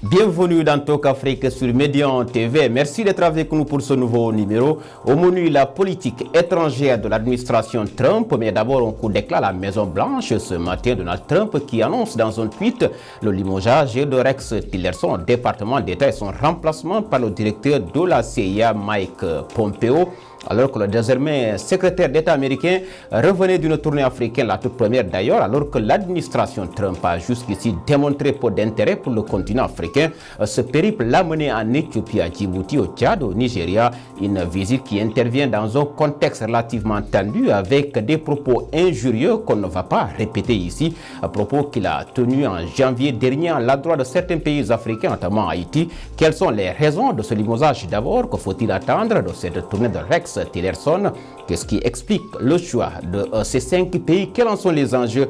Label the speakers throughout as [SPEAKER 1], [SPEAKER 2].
[SPEAKER 1] Bienvenue dans Talk Afrique sur Médian TV. Merci d'être avec nous pour ce nouveau numéro. Au menu, la politique étrangère de l'administration Trump. Mais d'abord, un coup d'éclat à la Maison-Blanche ce matin. Donald Trump qui annonce dans un tweet le limogeage de Rex Tillerson au département d'État et son remplacement par le directeur de la CIA, Mike Pompeo. Alors que le désormais secrétaire d'État américain revenait d'une tournée africaine, la toute première d'ailleurs, alors que l'administration Trump a jusqu'ici démontré peu d'intérêt pour le continent africain. Ce périple l'a mené en Éthiopie, à Djibouti, au Tchad, au Nigeria, une visite qui intervient dans un contexte relativement tendu avec des propos injurieux qu'on ne va pas répéter ici, propos qu'il a tenus en janvier dernier à l'endroit de certains pays africains, notamment Haïti. Quelles sont les raisons de ce limogeage d'abord? Que faut-il attendre de cette tournée de Rex Tillerson? Qu'est-ce qui explique le choix de ces 5 pays? Quels en sont les enjeux?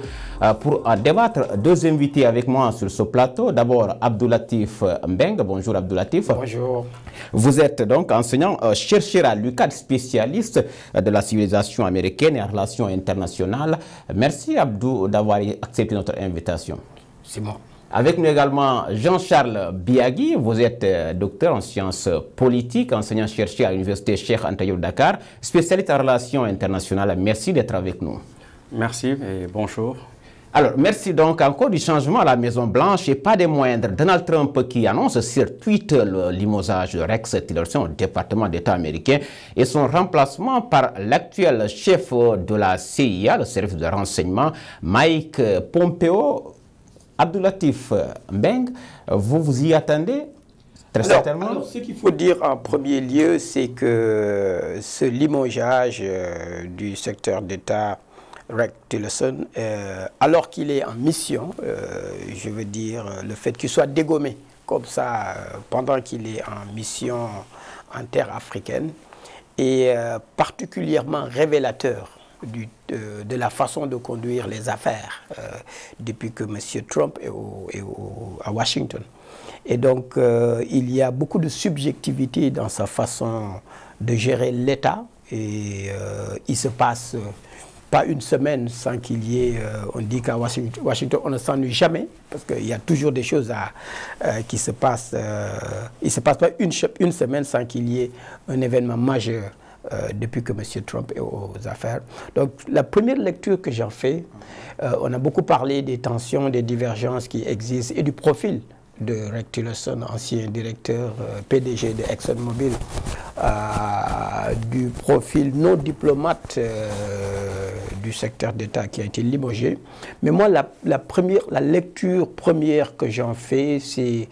[SPEAKER 1] Pour débattre, 2 invités avec moi sur ce plateau. D'abord, Abdoulatif Mbeng. Bonjour Abdoulatif.
[SPEAKER 2] Bonjour.
[SPEAKER 1] Vous êtes donc enseignant, chercheur à l'UQAD, spécialiste de la civilisation américaine et en relations internationales. Merci Abdou d'avoir accepté notre invitation.
[SPEAKER 2] C'est moi.
[SPEAKER 1] Avec nous également Jean-Charles Biagui, vous êtes docteur en sciences politiques, enseignant-chercheur à l'université Cheikh Anta Diop Dakar, spécialiste en relations internationales. Merci d'être avec nous.
[SPEAKER 3] Merci et bonjour.
[SPEAKER 1] Alors, merci donc encore du changement à la Maison-Blanche et pas des moindres. Donald Trump qui annonce sur Twitter le limogeage de Rex Tillerson au département d'État américain et son remplacement par l'actuel chef de la CIA, le service de renseignement, Mike Pompeo. Abdoulatif Mbeng, vous vous y attendez très certainement?
[SPEAKER 2] Alors, ce qu'il faut dire en premier lieu, c'est que ce limogeage du secteur d'État Rex Tillerson, alors qu'il est en mission, je veux dire le fait qu'il soit dégommé comme ça pendant qu'il est en mission en terre africaine, est particulièrement révélateur de la façon de conduire les affaires depuis que M. Trump est à Washington. Et donc, il y a beaucoup de subjectivité dans sa façon de gérer l'État. Et il se passe pas une semaine sans qu'il y ait... on dit qu'à Washington, on ne s'ennuie jamais, parce qu'il y a toujours des choses qui se passent. Il ne se passe pas une semaine sans qu'il y ait un événement majeur. Depuis que M. Trump est aux affaires. Donc la première lecture que j'en fais, on a beaucoup parlé des tensions, des divergences qui existent et du profil de Rex Tillerson, ancien directeur PDG de ExxonMobil, du profil non diplomate du secteur d'État qui a été limogé. Mais moi, la lecture première que j'en fais, c'est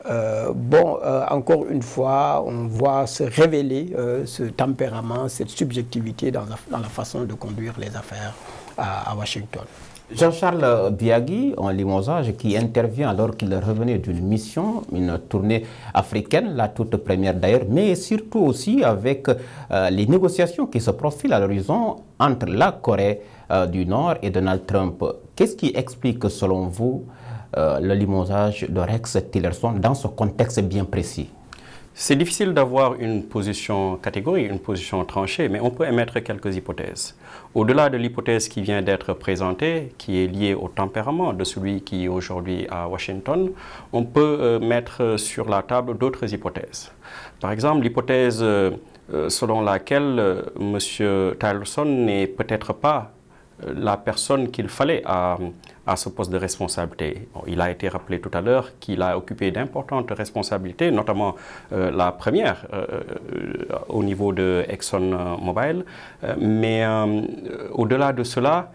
[SPEAKER 2] encore une fois, on voit se révéler ce tempérament, cette subjectivité dans la façon de conduire les affaires à Washington.
[SPEAKER 1] Jean-Charles Biagui, un limogeage qui intervient alors qu'il revenait d'une mission, une tournée africaine, la toute première d'ailleurs, mais surtout aussi avec les négociations qui se profilent à l'horizon entre la Corée du Nord et Donald Trump. Qu'est-ce qui explique selon vous le limogeage de Rex Tillerson dans ce contexte bien précis?
[SPEAKER 3] C'est difficile d'avoir une position catégorique, une position tranchée, mais on peut émettre quelques hypothèses. Au-delà de l'hypothèse qui vient d'être présentée, qui est liée au tempérament de celui qui est aujourd'hui à Washington, on peut mettre sur la table d'autres hypothèses. Par exemple, l'hypothèse selon laquelle M. Tillerson n'est peut-être pas la personne qu'il fallait à ce poste de responsabilité. Bon, il a été rappelé tout à l'heure qu'il a occupé d'importantes responsabilités, notamment la première au niveau de ExxonMobil. Mais au-delà de cela,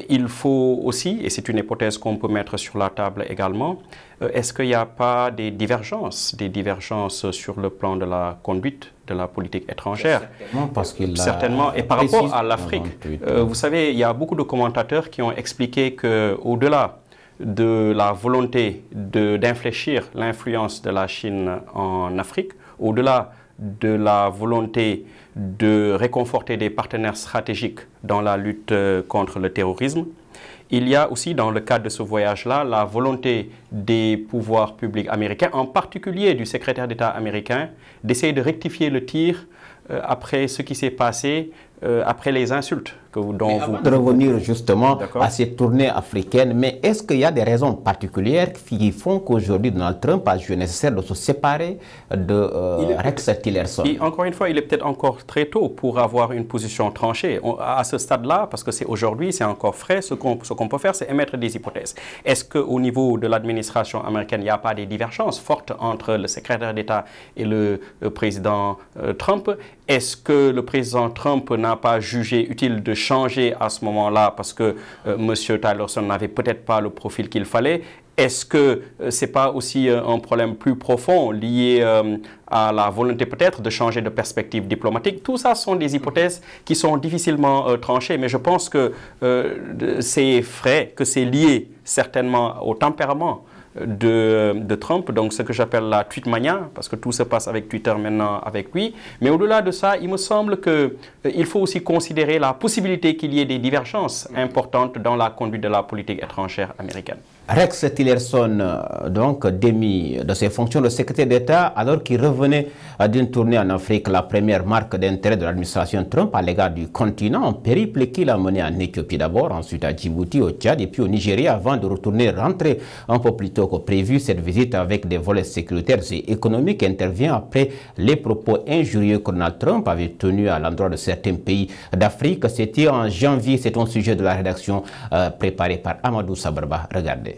[SPEAKER 3] il faut aussi, et c'est une hypothèse qu'on peut mettre sur la table également, est-ce qu'il n'y a pas des divergences sur le plan de la conduite de la politique étrangère?
[SPEAKER 1] Certainement, parce qu'il
[SPEAKER 3] certainement, et par rapport à l'Afrique. Vous savez, il y a beaucoup de commentateurs qui ont expliqué qu'au-delà de la volonté d'infléchir l'influence de la Chine en Afrique, au-delà de la volonté de réconforter des partenaires stratégiques dans la lutte contre le terrorisme, il y a aussi dans le cadre de ce voyage-là la volonté des pouvoirs publics américains, en particulier du secrétaire d'État américain, d'essayer de rectifier le tir après ce qui s'est passé, après les insultes
[SPEAKER 1] dont vous... De revenir justement à ces tournées africaines, mais est-ce qu'il y a des raisons particulières qui font qu'aujourd'hui Donald Trump a jugé nécessaire de se séparer de Rex Tillerson?
[SPEAKER 3] Encore une fois, il est peut-être encore très tôt pour avoir une position tranchée. À ce stade-là, parce que c'est aujourd'hui, c'est encore frais, ce qu'on peut faire, c'est émettre des hypothèses. Est-ce qu'au niveau de l'administration américaine, il n'y a pas des divergences fortes entre le secrétaire d'État et le président Trump? Est-ce que le président Trump n'a pas jugé utile de changer à ce moment-là parce que M. Tillerson n'avait peut-être pas le profil qu'il fallait? Est-ce que ce n'est pas aussi un problème plus profond lié à la volonté peut-être de changer de perspective diplomatique? Tout ça sont des hypothèses qui sont difficilement tranchées, mais je pense que c'est frais, que c'est lié certainement au tempérament de Trump, donc ce que j'appelle la tweetmania, parce que tout se passe avec Twitter maintenant avec lui. Mais au-delà de ça, il me semble qu'il faut aussi considérer la possibilité qu'il y ait des divergences importantes dans la conduite de la politique étrangère américaine.
[SPEAKER 1] Rex Tillerson, donc démis de ses fonctions de secrétaire d'État alors qu'il revenait d'une tournée en Afrique, la première marque d'intérêt de l'administration Trump à l'égard du continent, un périple qu'il a mené en Éthiopie d'abord, ensuite à Djibouti, au Tchad et puis au Nigeria avant de rentrer un peu plus tôt que prévu. Cette visite avec des volets sécuritaires et économiques intervient après les propos injurieux que Donald Trump avait tenus à l'endroit de certains pays d'Afrique. C'était en janvier, c'est un sujet de la rédaction préparé par Amadou Sabarba. Regardez.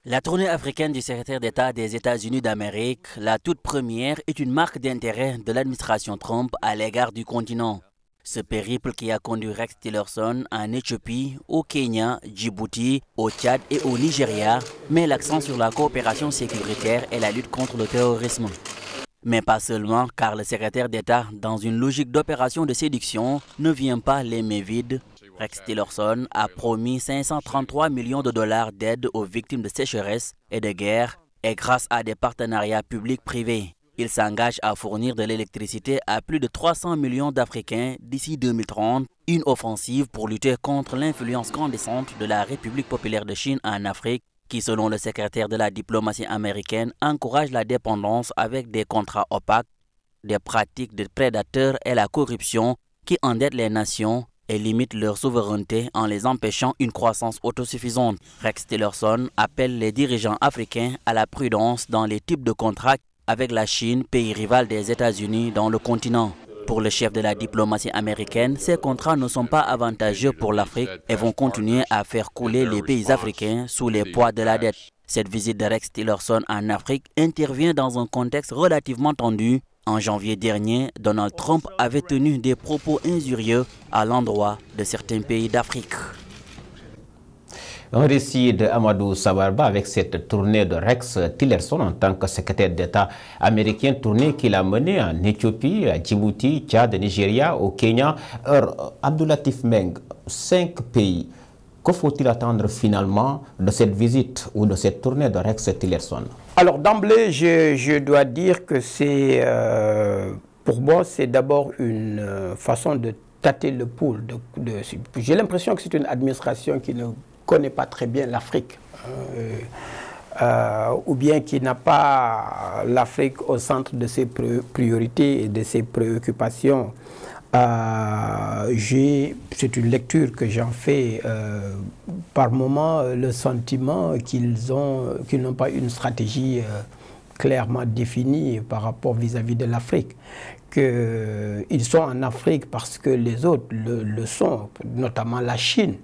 [SPEAKER 4] La tournée africaine du secrétaire d'État des États-Unis d'Amérique, la toute première, est une marque d'intérêt de l'administration Trump à l'égard du continent. Ce périple qui a conduit Rex Tillerson en Éthiopie, au Kenya, Djibouti, au Tchad et au Nigeria met l'accent sur la coopération sécuritaire et la lutte contre le terrorisme. Mais pas seulement, car le secrétaire d'État, dans une logique d'opération de séduction, ne vient pas les mains vides. Rex Tillerson a promis 533 millions de dollars d'aide aux victimes de sécheresse et de guerre, et grâce à des partenariats publics-privés. Il s'engage à fournir de l'électricité à plus de 300 millions d'Africains d'ici 2030, une offensive pour lutter contre l'influence grandissante de la République populaire de Chine en Afrique, qui, selon le secrétaire de la diplomatie américaine, encourage la dépendance avec des contrats opaques, des pratiques de prédateurs et la corruption qui endettent les nations et limitent leur souveraineté en les empêchant une croissance autosuffisante. Rex Tillerson appelle les dirigeants africains à la prudence dans les types de contrats avec la Chine, pays rival des États-Unis dans le continent. Pour le chef de la diplomatie américaine, ces contrats ne sont pas avantageux pour l'Afrique et vont continuer à faire couler les pays africains sous les poids de la dette. Cette visite de Rex Tillerson en Afrique intervient dans un contexte relativement tendu. En janvier dernier, Donald Trump avait tenu des propos injurieux à l'endroit de certains pays d'Afrique.
[SPEAKER 1] Un récit de Amadou Sabarba avec cette tournée de Rex Tillerson en tant que secrétaire d'État américain, tournée qu'il a menée en Éthiopie, à Djibouti, Tchad, Nigeria, au Kenya. Abdoulatif Meng, 5 pays. Que faut-il attendre finalement de cette visite ou de cette tournée de Rex Tillerson?
[SPEAKER 2] Alors d'emblée, je dois dire que c'est, pour moi, c'est d'abord une façon de tâter le pouls. J'ai l'impression que c'est une administration qui ne connaît pas très bien l'Afrique, ou bien qui n'a pas l'Afrique au centre de ses priorités et de ses préoccupations. C'est une lecture que j'en fais par moment, le sentiment qu'ils n'ont pas une stratégie clairement définie par rapport vis-à-vis de l'Afrique. Qu'ils sont en Afrique parce que les autres le sont, notamment la Chine.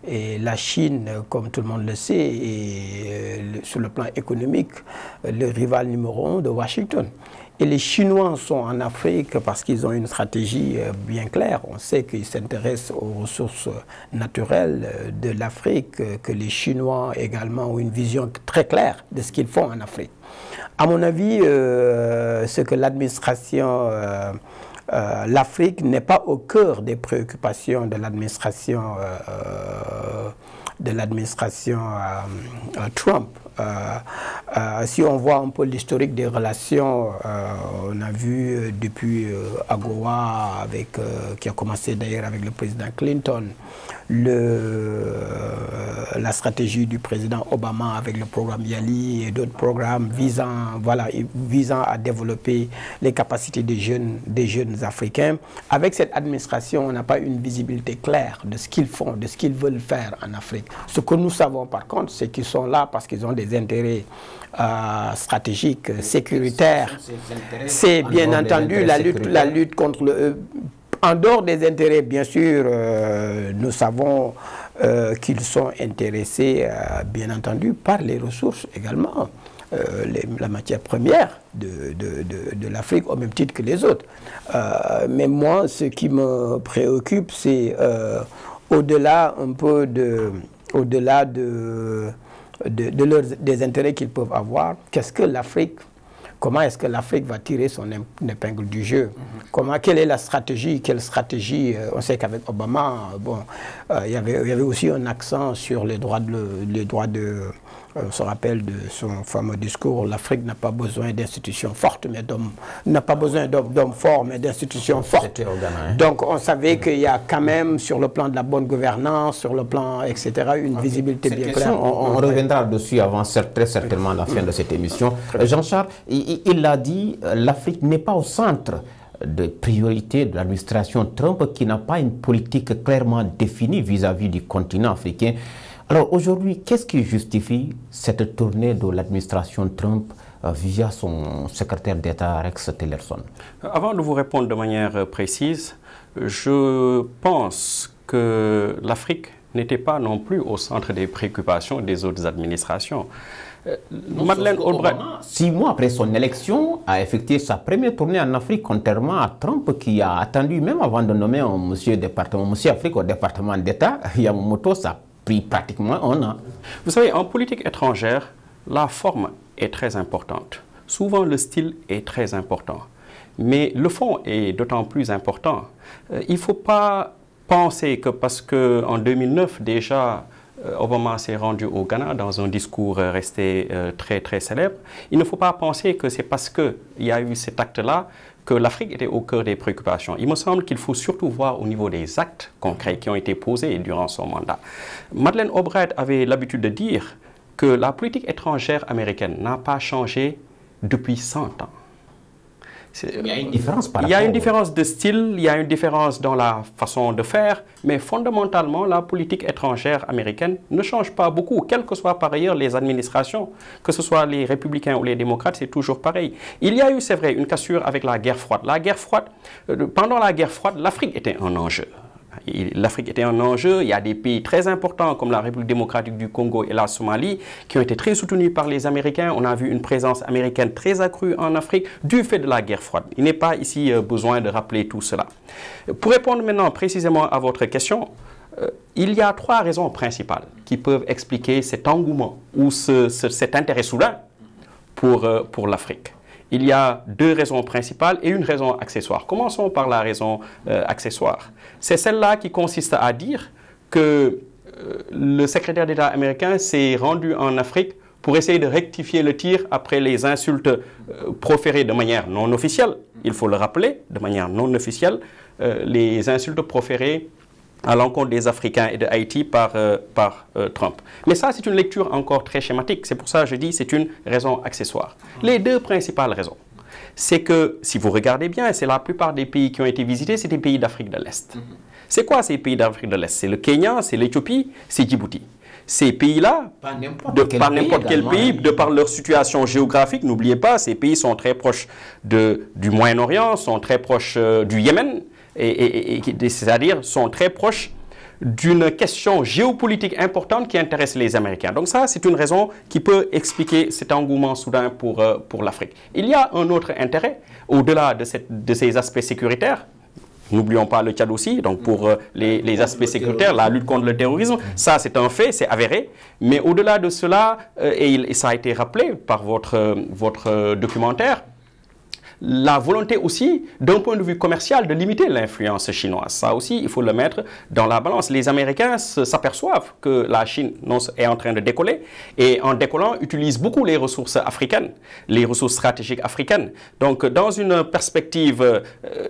[SPEAKER 2] Et la Chine, comme tout le monde le sait, est sur le plan économique le rival numéro 1 de Washington. Et les Chinois sont en Afrique parce qu'ils ont une stratégie bien claire. On sait qu'ils s'intéressent aux ressources naturelles de l'Afrique, que les Chinois également ont une vision très claire de ce qu'ils font en Afrique. À mon avis, ce que l'administration... l'Afrique n'est pas au cœur des préoccupations de l'administration Trump. Si on voit un peu l'historique des relations, on a vu depuis AGOA, qui a commencé d'ailleurs avec le président Clinton, la stratégie du président Obama avec le programme YALI et d'autres programmes visant à développer les capacités des jeunes Africains. Avec cette administration, on n'a pas une visibilité claire de ce qu'ils font, de ce qu'ils veulent faire en Afrique. Ce que nous savons par contre, c'est qu'ils sont là parce qu'ils ont des intérêts stratégiques, sécuritaires. C'est bien entendu la lutte contre le... En dehors des intérêts, bien sûr, nous savons qu'ils sont intéressés, bien entendu, par les ressources également, la matière première de l'Afrique, au même titre que les autres. Mais moi, ce qui me préoccupe, c'est au-delà un peu des intérêts qu'ils peuvent avoir, qu'est-ce que l'Afrique... Comment est-ce que l'Afrique va tirer son épingle du jeu? Quelle est la stratégie? Quelle stratégie? On sait qu'avec Obama, il y avait aussi un accent sur les droits de... On se rappelle de son fameux discours, l'Afrique n'a pas besoin d'institutions fortes, mais n'a pas besoin d'hommes forts, mais d'institutions fortes. Donc on savait qu'il y a quand même, sur le plan de la bonne gouvernance, sur le plan, etc., une visibilité bien claire.
[SPEAKER 1] On reviendra dessus avant très certainement la fin de cette émission. Jean-Charles, il l'a dit, l'Afrique n'est pas au centre de priorité de l'administration Trump, qui n'a pas une politique clairement définie vis-à-vis du continent africain. Alors aujourd'hui, qu'est-ce qui justifie cette tournée de l'administration Trump via son secrétaire d'État Rex Tillerson?
[SPEAKER 3] Avant de vous répondre de manière précise, je pense que l'Afrique n'était pas non plus au centre des préoccupations des autres administrations.
[SPEAKER 1] Madeleine Albright, 6 mois après son élection, a effectué sa première tournée en Afrique, contrairement à Trump qui a attendu, même avant de nommer un monsieur Afrique au département d'État, Yamamoto, ça a pris pratiquement 1 an.
[SPEAKER 3] Vous savez, en politique étrangère, la forme est très importante. Souvent, le style est très important. Mais le fond est d'autant plus important. Il ne faut pas penser que parce qu'en 2009, déjà, Obama s'est rendu au Ghana dans un discours resté très célèbre. Il ne faut pas penser que c'est parce qu'il y a eu cet acte-là que l'Afrique était au cœur des préoccupations. Il me semble qu'il faut surtout voir au niveau des actes concrets qui ont été posés durant son mandat. Madeleine Albright avait l'habitude de dire que la politique étrangère américaine n'a pas changé depuis 100 ans.
[SPEAKER 1] Il y a une différence par rapport.
[SPEAKER 3] Il y a une différence de style, il y a une différence dans la façon de faire, mais fondamentalement, la politique étrangère américaine ne change pas beaucoup, quelles que soient par ailleurs les administrations, que ce soit les républicains ou les démocrates, c'est toujours pareil. Il y a eu, c'est vrai, une cassure avec la guerre froide. La guerre froide, pendant la guerre froide, l'Afrique était un enjeu. L'Afrique était un enjeu. Il y a des pays très importants comme la République démocratique du Congo et la Somalie qui ont été très soutenus par les Américains. On a vu une présence américaine très accrue en Afrique du fait de la guerre froide. Il n'est pas ici besoin de rappeler tout cela. Pour répondre maintenant précisément à votre question, il y a 3 raisons principales qui peuvent expliquer cet engouement ou cet intérêt soudain pour l'Afrique. Il y a 2 raisons principales et une raison accessoire. Commençons par la raison accessoire. C'est celle-là qui consiste à dire que le secrétaire d'État américain s'est rendu en Afrique pour essayer de rectifier le tir après les insultes proférées de manière non officielle. Il faut le rappeler, de manière non officielle, les insultes proférées à l'encontre des Africains et de Haïti par Trump. Mais ça, c'est une lecture encore très schématique. C'est pour ça que je dis c'est une raison accessoire. Les 2 principales raisons, c'est que, si vous regardez bien, c'est la plupart des pays qui ont été visités, c'est des pays d'Afrique de l'Est. C'est quoi ces pays d'Afrique de l'Est? C'est le Kenya, c'est l'Éthiopie, c'est Djibouti. Ces pays-là, par n'importe quel pays, de par leur situation géographique, n'oubliez pas, ces pays sont très proches du Moyen-Orient, sont très proches du Yémen, c'est-à-dire sont très proches d'une question géopolitique importante qui intéresse les Américains. Donc ça, c'est une raison qui peut expliquer cet engouement soudain pour l'Afrique. Il y a un autre intérêt, au-delà de ces aspects sécuritaires. N'oublions pas le Tchad aussi, donc pour les aspects sécuritaires, la lutte contre le terrorisme, ça c'est un fait, c'est avéré. Mais au-delà de cela, et ça a été rappelé par votre documentaire, la volonté aussi, d'un point de vue commercial, de limiter l'influence chinoise. Ça aussi, il faut le mettre dans la balance. Les Américains s'aperçoivent que la Chine est en train de décoller et en décollant, utilise beaucoup les ressources africaines, les ressources stratégiques africaines. Donc, dans une perspective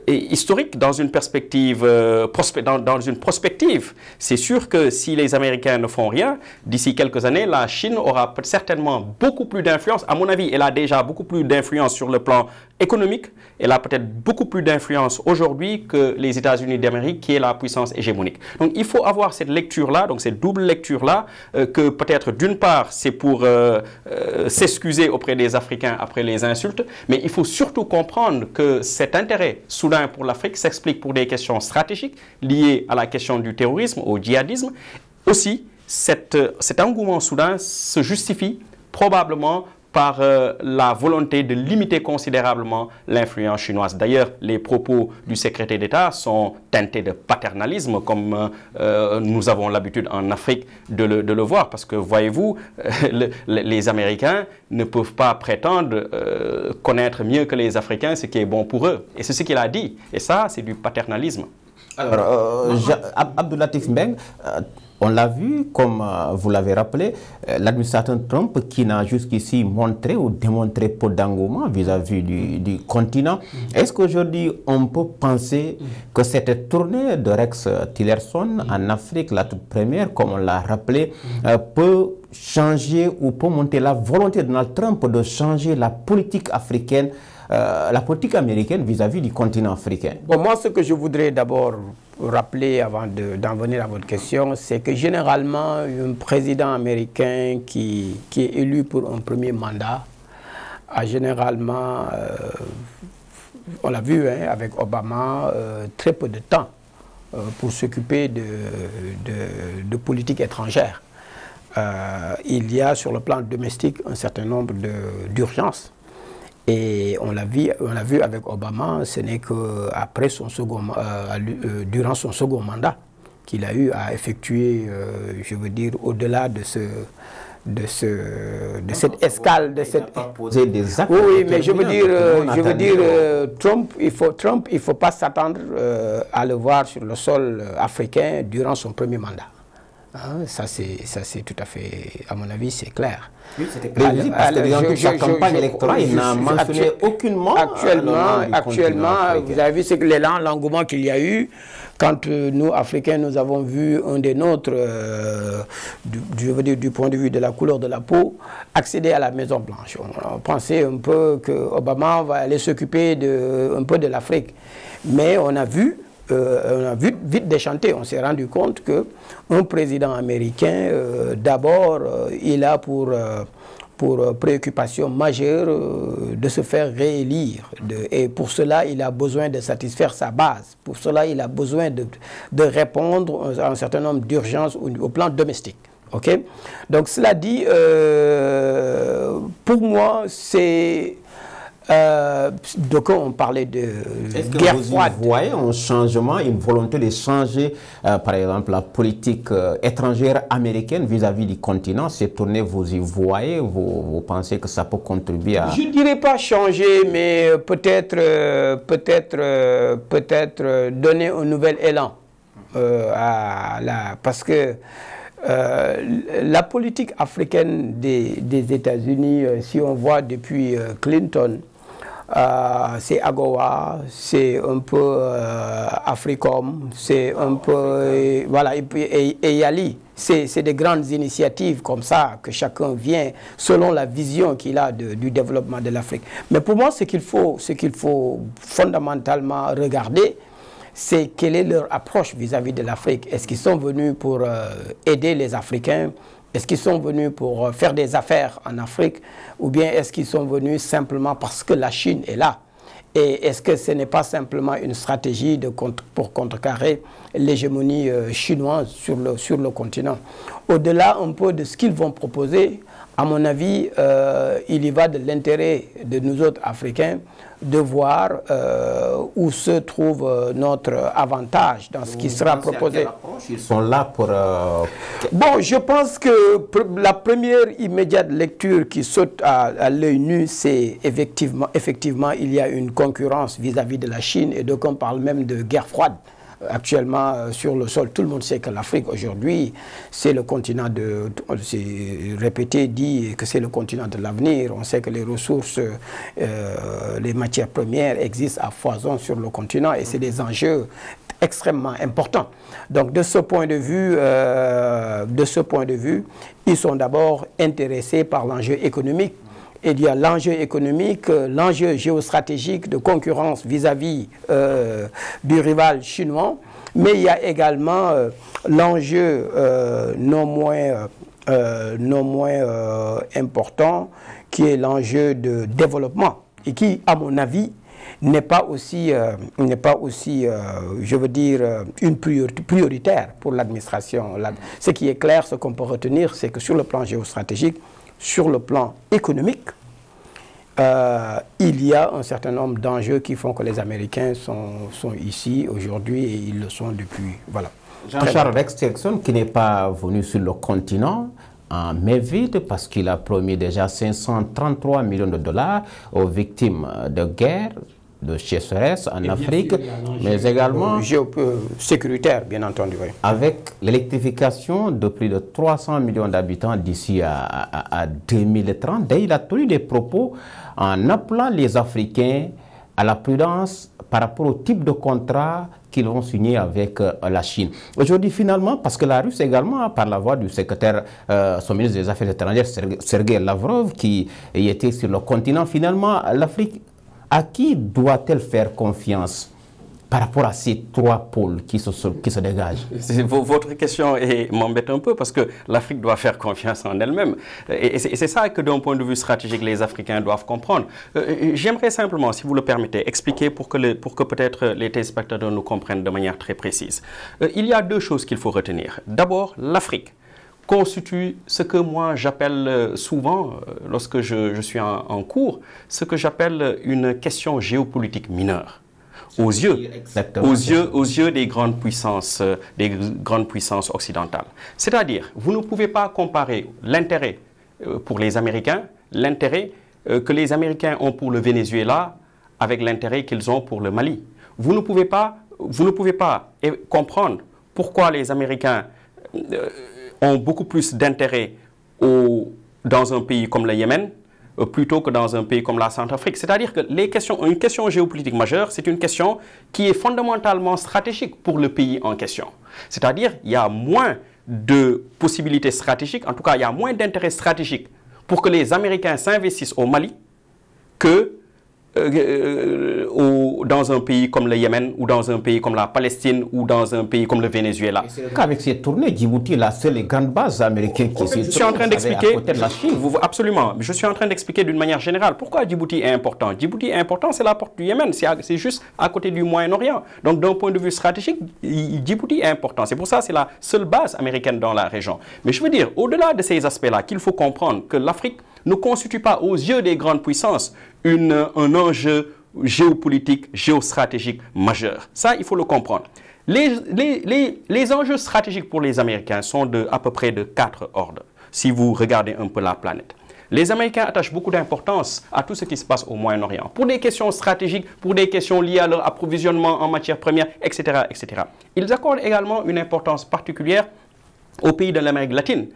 [SPEAKER 3] historique, dans une perspective prospective, c'est sûr que si les Américains ne font rien, d'ici quelques années, la Chine aura certainement beaucoup plus d'influence. À mon avis, elle a déjà beaucoup plus d'influence sur le plan économique. Elle a peut-être beaucoup plus d'influence aujourd'hui que les États-Unis d'Amérique, qui est la puissance hégémonique. Donc, il faut avoir cette lecture-là, donc cette double lecture-là, que peut-être d'une part, c'est pour s'excuser auprès des Africains après les insultes, mais il faut surtout comprendre que cet intérêt soudain pour l'Afrique s'explique pour des questions stratégiques liées à la question du terrorisme, au djihadisme. Aussi, cet engouement soudain se justifie probablement par la volonté de limiter considérablement l'influence chinoise. D'ailleurs, les propos du secrétaire d'État sont teintés de paternalisme, comme nous avons l'habitude en Afrique de le voir, parce que, voyez-vous, les Américains ne peuvent pas prétendre connaître mieux que les Africains ce qui est bon pour eux. Et c'est ce qu'il a dit. Et ça, c'est du paternalisme.
[SPEAKER 1] Alors, Abdou Latif Mbeng, on l'a vu, comme vous l'avez rappelé, l'administration Trump qui n'a jusqu'ici montré ou démontré peu d'engouement vis-à-vis du continent. Est-ce qu'aujourd'hui, on peut penser que cette tournée de Rex Tillerson en Afrique, la toute première, comme on l'a rappelé, peut changer ou peut monter la volonté de Donald Trump de changer la politique africaine, la politique américaine vis-à-vis du continent africain?
[SPEAKER 2] Bon, moi, ce que je voudrais d'abord rappeler avant d'en venir à votre question, c'est que généralement, un président américain qui est élu pour un premier mandat a généralement, on l'a vu avec Obama, très peu de temps pour s'occuper de politique étrangère. Il y a sur le plan domestique un certain nombre d'urgences. Et on l'a vu avec Obama, ce n'est qu'après durant son second mandat qu'il a eu à effectuer, je veux dire, au-delà de cette escale, de cette
[SPEAKER 1] poser des actes.
[SPEAKER 2] Oui, mais je veux dire, Trump, il faut pas s'attendre à le voir sur le sol africain durant son premier mandat. Hein, ça c'est tout à fait, à mon avis, c'est clair.
[SPEAKER 1] Oui, c'était prévisible parce que durant toute sa campagne électorale, il n'a mentionné aucunement.
[SPEAKER 2] Actuellement, vous avez vu l'engouement qu'il y a eu quand nous, Africains, nous avons vu un des nôtres, je veux dire, du point de vue de la couleur de la peau, accéder à la Maison Blanche. On pensait un peu que Obama va aller s'occuper un peu de l'Afrique, mais on a vu vite déchanté. On s'est rendu compte qu'un président américain, d'abord, il a pour préoccupation majeure de se faire réélire. Et pour cela, il a besoin de satisfaire sa base. Pour cela, il a besoin de répondre à un certain nombre d'urgences au plan domestique. Okay? Donc, cela dit, pour moi, c'est... donc on parlait de guerre froide.
[SPEAKER 1] Vous voyez un changement, une volonté de changer, par exemple, la politique étrangère américaine vis-à-vis du continent, ces tournées, vous y voyez, vous pensez que ça peut contribuer à...
[SPEAKER 2] Je ne dirais pas changer, mais peut-être donner un nouvel élan parce que la politique africaine des États-Unis, si on voit depuis Clinton, c'est AGOA, c'est un peu Africom, c'est un peu, voilà, et Yali. C'est des grandes initiatives comme ça que chacun vient selon la vision qu'il a du développement de l'Afrique. Mais pour moi, ce qu'il faut fondamentalement regarder, c'est quelle est leur approche vis-à-vis de l'Afrique. Est-ce qu'ils sont venus pour aider les Africains? Est-ce qu'ils sont venus pour faire des affaires en Afrique? Ou bien est-ce qu'ils sont venus simplement parce que la Chine est là? Et est-ce que ce n'est pas simplement une stratégie pour contrecarrer l'hégémonie chinoise sur le continent? Au-delà un peu de ce qu'ils vont proposer, À mon avis, il y va de l'intérêt de nous autres Africains de voir où se trouve notre avantage dans ce qui sera proposé.
[SPEAKER 1] Ils sont là pour...
[SPEAKER 2] Bon, je pense que la première immédiate lecture qui saute à l'œil nu, c'est effectivement, il y a une concurrence vis-à-vis de la Chine, et donc on parle même de guerre froide. Actuellement, sur le sol, tout le monde sait que l'Afrique, aujourd'hui, c'est le continent de... C'est répété, dit que c'est le continent de l'avenir. On sait que les ressources, les matières premières existent à foison sur le continent, et c'est des enjeux extrêmement importants. Donc, de ce point de vue, ils sont d'abord intéressés par l'enjeu économique. Il y a l'enjeu économique, l'enjeu géostratégique de concurrence vis-à-vis du rival chinois, mais il y a également l'enjeu non moins important, qui est l'enjeu de développement, et qui, à mon avis, n'est pas aussi, je veux dire, une prioritaire pour l'administration. Ce qui est clair, ce qu'on peut retenir, c'est que sur le plan géostratégique, sur le plan économique, il y a un certain nombre d'enjeux qui font que les Américains sont ici aujourd'hui, et ils le sont depuis. Voilà.
[SPEAKER 1] Jean-Charles Rex Tillerson, qui n'est pas venu sur le continent, mais vite, parce qu'il a promis déjà 533 millions de dollars aux victimes de guerre, de sécheresse en Afrique, mais également
[SPEAKER 2] sécuritaire, bien entendu. Oui.
[SPEAKER 1] Avec l'électrification de plus de 300 millions d'habitants d'ici à 2030. D'ailleurs, il a tenu des propos en appelant les Africains à la prudence par rapport au type de contrat qu'ils vont signer avec la Chine. Aujourd'hui, finalement, parce que la Russie également, par la voix du secrétaire, son ministre des Affaires étrangères, Sergei Lavrov, qui était sur le continent, finalement, l'Afrique, à qui doit-elle faire confiance par rapport à ces trois pôles qui se dégagent?
[SPEAKER 3] Votre question m'embête un peu, parce que l'Afrique doit faire confiance en elle-même. Et c'est ça que, d'un point de vue stratégique, les Africains doivent comprendre. J'aimerais simplement, si vous le permettez, expliquer pour que peut-être les téléspectateurs nous comprennent de manière très précise. Il y a deux choses qu'il faut retenir. D'abord, l'Afrique constitue ce que moi j'appelle souvent, lorsque je suis en cours, ce que j'appelle une question géopolitique mineure. Aux yeux des grandes puissances occidentales. C'est-à-dire, vous ne pouvez pas comparer l'intérêt pour les Américains, l'intérêt que les Américains ont pour le Venezuela avec l'intérêt qu'ils ont pour le Mali. Vous ne pouvez pas comprendre pourquoi les Américains ont beaucoup plus d'intérêt dans un pays comme le Yémen plutôt que dans un pays comme la Centrafrique. C'est-à-dire que une question géopolitique majeure, c'est une question qui est fondamentalement stratégique pour le pays en question. C'est-à-dire qu'il y a moins de possibilités stratégiques, en tout cas il y a moins d'intérêt stratégique pour que les Américains s'investissent au Mali que dans un pays comme le Yémen, ou dans un pays comme la Palestine, ou dans un pays comme le Venezuela.
[SPEAKER 1] C'est le cas avec ces tournées. Djibouti, la seule et grande base américaine qui
[SPEAKER 3] je suis en train d'expliquer. Absolument. Je suis en train d'expliquer d'une manière générale pourquoi Djibouti est important. Djibouti est important, c'est la porte du Yémen. C'est juste à côté du Moyen-Orient. Donc, d'un point de vue stratégique, Djibouti est important. C'est pour ça que c'est la seule base américaine dans la région. Mais je veux dire, au-delà de ces aspects-là, qu'il faut comprendre que l'Afrique ne constitue pas aux yeux des grandes puissances un enjeu géopolitique, géostratégique majeur. Ça, il faut le comprendre. Les enjeux stratégiques pour les Américains sont à peu près de 4 ordres, si vous regardez un peu la planète. Les Américains attachent beaucoup d'importance à tout ce qui se passe au Moyen-Orient, pour des questions stratégiques, pour des questions liées à leur approvisionnement en matières premières, etc., etc. Ils accordent également une importance particulière aux pays de l'Amérique latine,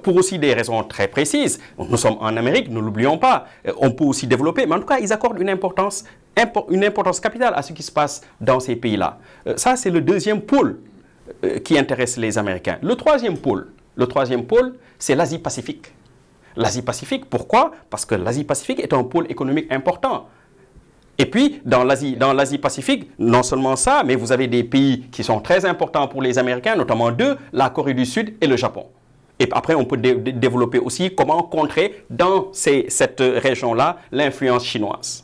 [SPEAKER 3] pour aussi des raisons très précises. Nous sommes en Amérique, ne l'oublions pas. On peut aussi développer, mais en tout cas, ils accordent une importance capitale à ce qui se passe dans ces pays-là. Ça, c'est le deuxième pôle qui intéresse les Américains. Le troisième pôle, c'est l'Asie-Pacifique. L'Asie-Pacifique, pourquoi? Parce que l'Asie-Pacifique est un pôle économique important. Et puis, dans l'Asie-Pacifique, non seulement ça, mais vous avez des pays qui sont très importants pour les Américains, notamment deux, la Corée du Sud et le Japon. Et après, on peut développer aussi comment contrer dans cette région-là l'influence chinoise.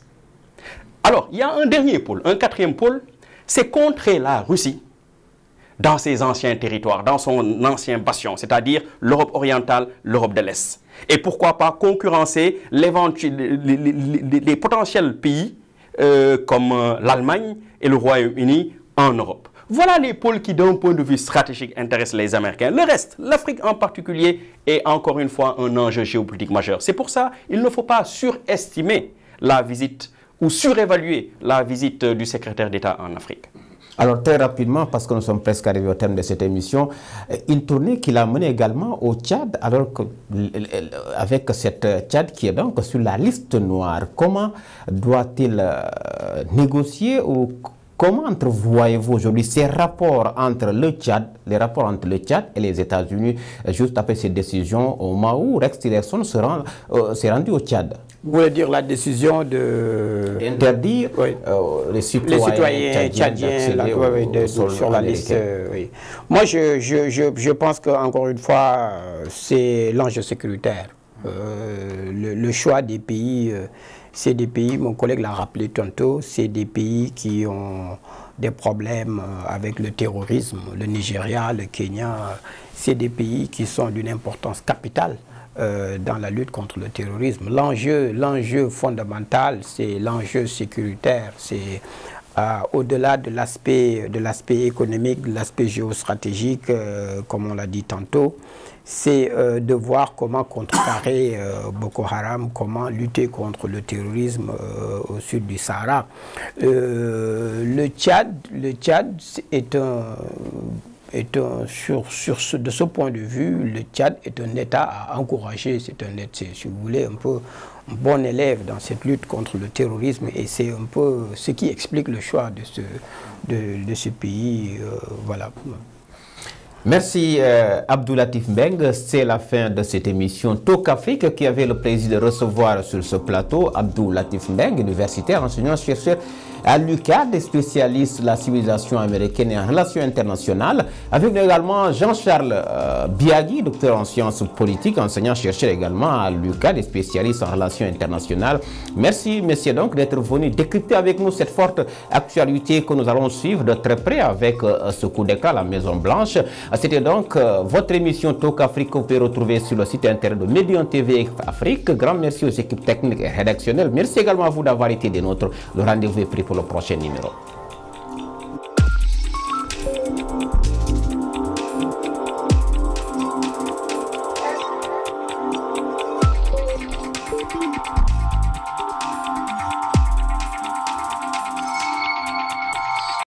[SPEAKER 3] Alors, il y a un dernier pôle, un quatrième pôle, c'est contrer la Russie dans ses anciens territoires, dans son ancien bastion, c'est-à-dire l'Europe orientale, l'Europe de l'Est. Et pourquoi pas concurrencer les potentiels pays comme l'Allemagne et le Royaume-Uni en Europe. Voilà les pôles qui, d'un point de vue stratégique, intéressent les Américains. Le reste, l'Afrique en particulier, est encore une fois un enjeu géopolitique majeur. C'est pour ça qu'il ne faut pas surestimer la visite ou surévaluer la visite du secrétaire d'État en Afrique.
[SPEAKER 1] Alors très rapidement, parce que nous sommes presque arrivés au terme de cette émission, une tournée qu'il a menée également au Tchad, alors que, avec cette Tchad qui est donc sur la liste noire, comment doit-il négocier ou comment entrevoyez-vous aujourd'hui ces rapports entre le Tchad, et les États-Unis, juste après cette décision, au moment où Rex Tillerson s'est rendu au Tchad?
[SPEAKER 2] Vous voulez dire la décision
[SPEAKER 1] d'interdire les citoyens tchadiens
[SPEAKER 2] sur la liste. Oui. Moi, je pense qu'encore une fois, c'est l'enjeu sécuritaire. Le choix des pays, c'est des pays, mon collègue l'a rappelé tantôt, c'est des pays qui ont des problèmes avec le terrorisme. Le Nigeria, le Kenya, c'est des pays qui sont d'une importance capitale dans la lutte contre le terrorisme. L'enjeu fondamental, c'est l'enjeu sécuritaire. C'est au-delà de l'aspect économique, de l'aspect géostratégique, comme on l'a dit tantôt, c'est de voir comment contrecarrer Boko Haram, comment lutter contre le terrorisme au sud du Sahara. Le Tchad est de ce point de vue, le Tchad est un État à encourager. C'est si vous voulez, un peu un bon élève dans cette lutte contre le terrorisme, et c'est un peu ce qui explique le choix de ce pays. Voilà.
[SPEAKER 1] Merci Abdou Latif Mbeng. C'est la fin de cette émission Talk Afrique qui avait le plaisir de recevoir sur ce plateau Abdou Latif Mbeng, universitaire, enseignant-chercheur à l'UQAD, spécialiste de la civilisation américaine et en relations internationales. Avec nous également Jean-Charles Biagui, docteur en sciences politiques, enseignant-chercheur également à l'UQAD et spécialiste en relations internationales. Merci, messieurs, donc, d'être venus décrypter avec nous cette forte actualité que nous allons suivre de très près avec ce coup d'éclat à la Maison-Blanche. C'était donc votre émission Talk Afrique que vous pouvez retrouver sur le site internet de Médion TV Afrique. Grand merci aux équipes techniques et rédactionnelles. Merci également à vous d'avoir été des nôtres. Le rendez-vous est pris pour le prochain numéro.